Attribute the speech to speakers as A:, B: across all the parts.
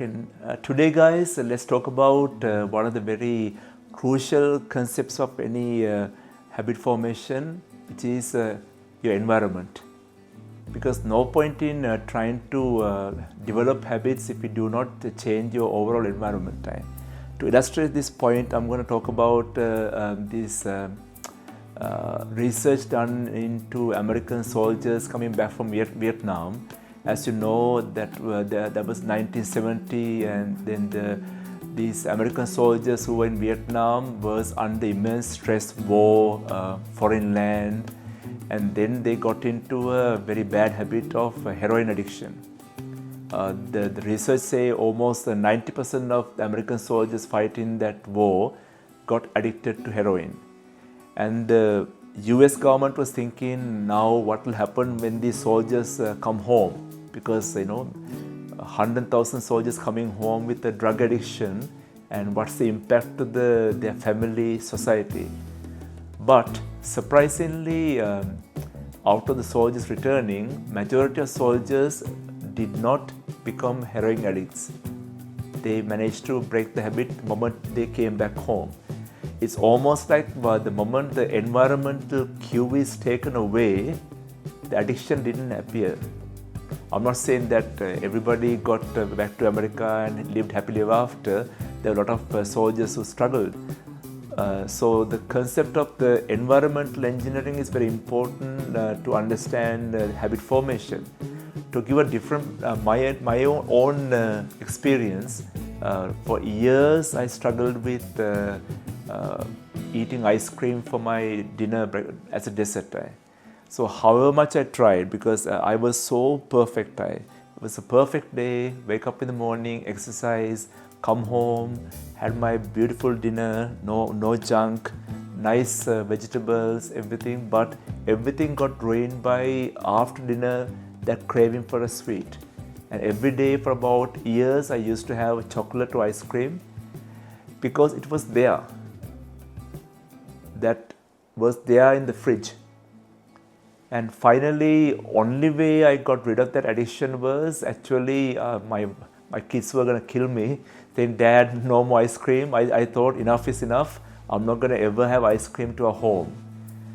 A: Okay, today guys, let's talk about one of the very crucial concepts of any habit formation, which is your environment. Because no point in trying to develop habits if you do not change your overall environment. To illustrate this point, I'm going to talk about this research done into American soldiers coming back from Vietnam. As you know, that was 1970, and then these American soldiers who were in Vietnam was under immense stress, war, foreign land, and then they got into a very bad habit of heroin addiction. The research say almost 90% of the American soldiers fighting that war got addicted to heroin. And the US government was thinking, now what will happen when these soldiers come home? Because 100,000 soldiers coming home with a drug addiction, and what's the impact to their family, society. But surprisingly, out of the soldiers returning, majority of soldiers did not become heroin addicts. They managed to break the habit the moment they came back home. It's almost like the moment the environmental cue is taken away, the addiction didn't appear. I'm not saying that everybody got back to America and lived happily ever after. There are a lot of soldiers who struggled. So the concept of the environmental engineering is very important to understand habit formation. To give a different, my own experience, for years I struggled with eating ice cream for my dinner as a dessert. So however much I tried, because I was so perfect, it was a perfect day, wake up in the morning, exercise, come home, had my beautiful dinner, no junk, nice vegetables, everything, but everything got ruined by after dinner, that craving for a sweet. And every day for about years I used to have chocolate or ice cream because it was there. That was there in the fridge. And finally, only way I got rid of that addiction was actually my kids were going to kill me, saying, "Dad, no more ice cream." I thought enough is enough. I'm not going to ever have ice cream to a home.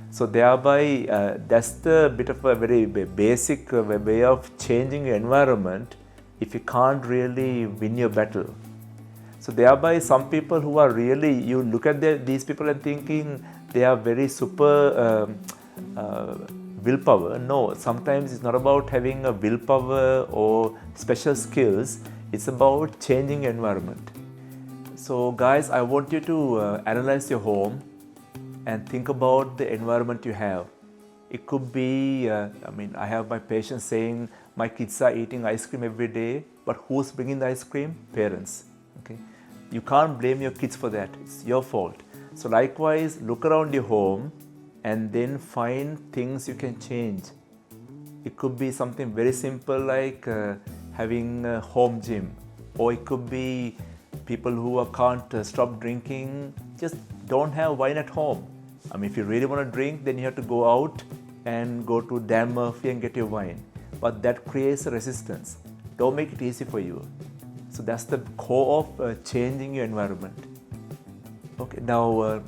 A: So thereby, that's the bit of a very basic way of changing your environment if you can't really win your battle. So thereby, some people who are really, you look at these people and thinking they are very super willpower. No, sometimes it's not about having a willpower or special skills. It's about changing your environment. So guys, I want you to analyze your home and think about the environment you have. It could be, I have my patients saying, my kids are eating ice cream every day, but who's bringing the ice cream? Parents. Okay, you can't blame your kids for that. It's your fault. So likewise, look around your home and then find things you can change. It could be something very simple like having a home gym, or it could be people who can't stop drinking, just don't have wine at home. If you really want to drink, then you have to go out and go to Dan Murphy and get your wine. But that creates a resistance. Don't make it easy for you. So that's the core of changing your environment. Okay, now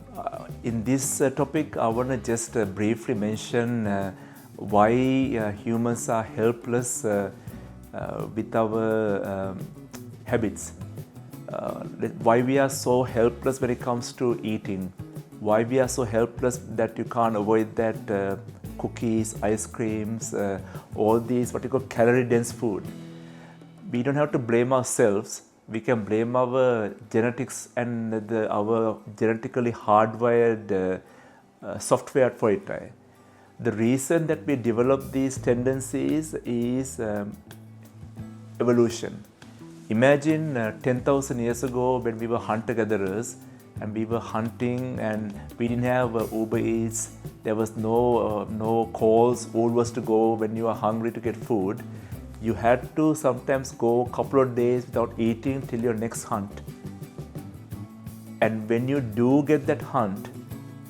A: in this topic, I want to just briefly mention why humans are helpless with our habits. Why we are so helpless when it comes to eating. Why we are so helpless that you can't avoid that cookies, ice creams, all these what you call calorie-dense food. We don't have to blame ourselves. We can blame our genetics and our genetically hardwired software for it. The reason that we develop these tendencies is evolution. Imagine 10,000 years ago when we were hunter-gatherers and we were hunting and we didn't have Uber Eats. There was no calls, Uber was to go when you are hungry to get food. You had to sometimes go a couple of days without eating till your next hunt. And when you do get that hunt,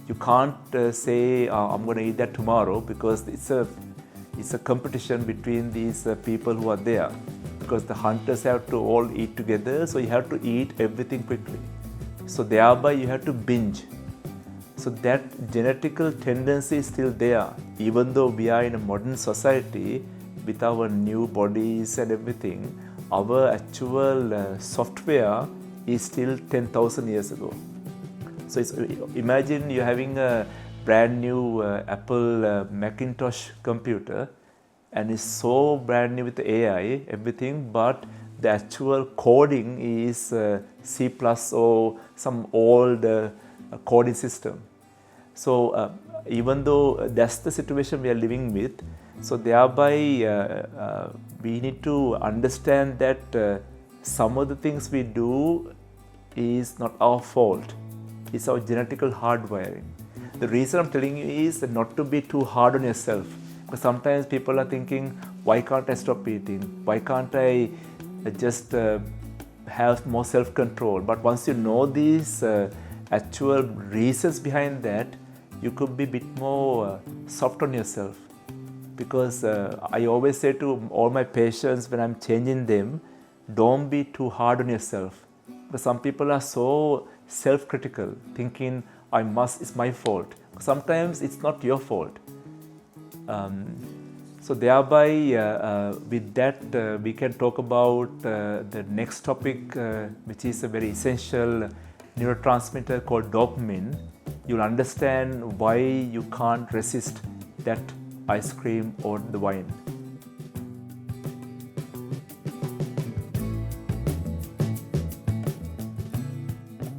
A: you can't say, I'm going to eat that tomorrow, because it's a competition between these people who are there. because the hunters have to all eat together, so you have to eat everything quickly. So thereby you have to binge. So that genetical tendency is still there, even though we are in a modern society with our new bodies and everything. Our actual software is still 10,000 years ago. So imagine you're having a brand new Apple Macintosh computer, and it's so brand new with AI, everything, but the actual coding is C plus or some old coding system. So even though that's the situation we are living with, so thereby we need to understand that some of the things we do is not our fault. It's our genetical hardwiring. The reason I'm telling you is not to be too hard on yourself. Because sometimes people are thinking, why can't I stop eating? Why can't I just have more self-control? But once you know these actual reasons behind that, you could be a bit more soft on yourself. Because I always say to all my patients when I'm changing them, don't be too hard on yourself. Because some people are so self-critical, thinking it's my fault. Sometimes it's not your fault. So thereby with that we can talk about the next topic, which is a very essential neurotransmitter called dopamine. You'll understand why you can't resist that ice cream or the wine.